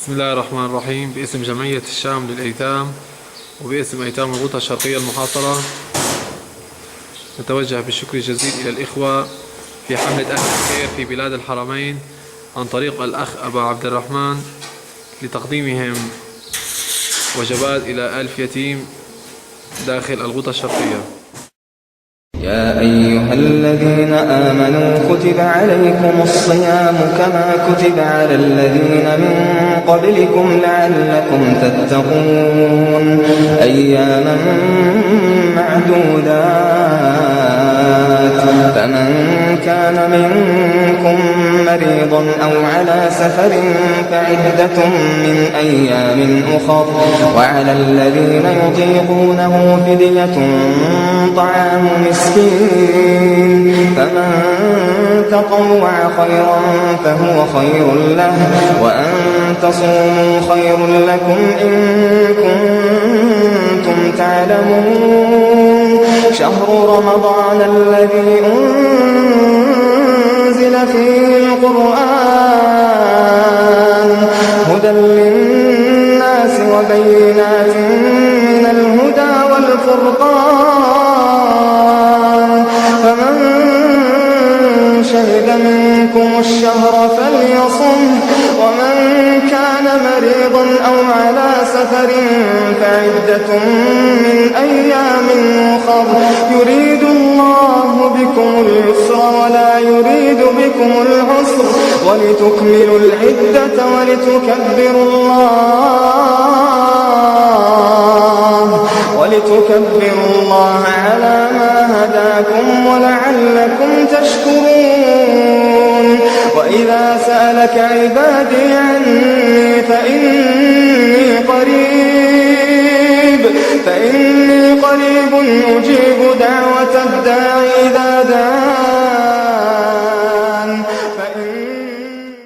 بسم الله الرحمن الرحيم. باسم جمعية الشام للأيتام وباسم أيتام الغوطة الشرقية المحاصرة نتوجه بالشكر الجزيل إلى الإخوة في حملة أهل الخير في بلاد الحرمين عن طريق الأخ أبا عبد الرحمن لتقديمهم وجبات إلى 1000 يتيم داخل الغوطة الشرقية. يا أيها الذين آمنوا كتب عليكم الصيام كما كتب على الذين من قبلكم لعلكم تتقون أياما معدودات فمن كان منكم مريضا أو على سفر فعدة من أيام أخر وعلى الذين يطيقونه فدية طعام مسكين فمن تطوع خيرا فهو خير له وأن تصوموا خير لكم إن كنتم تعلمون شهر رمضان الذي أنزل فيه القرآن هدى للناس وبينات من الهدى والفرقان فمن شهد منكم الشهر فليصم ومن كان مريضا أو على سفر فعدة من أيام أخر يريد الله بكم اليسر ولا يريد بكم العسر ولتكملوا العدة ولتكبروا الله على ما هداكم ولعلكم تشكرون وإذا سألك عبادي عني فإني قريب أجيب دعوة الداعي إذا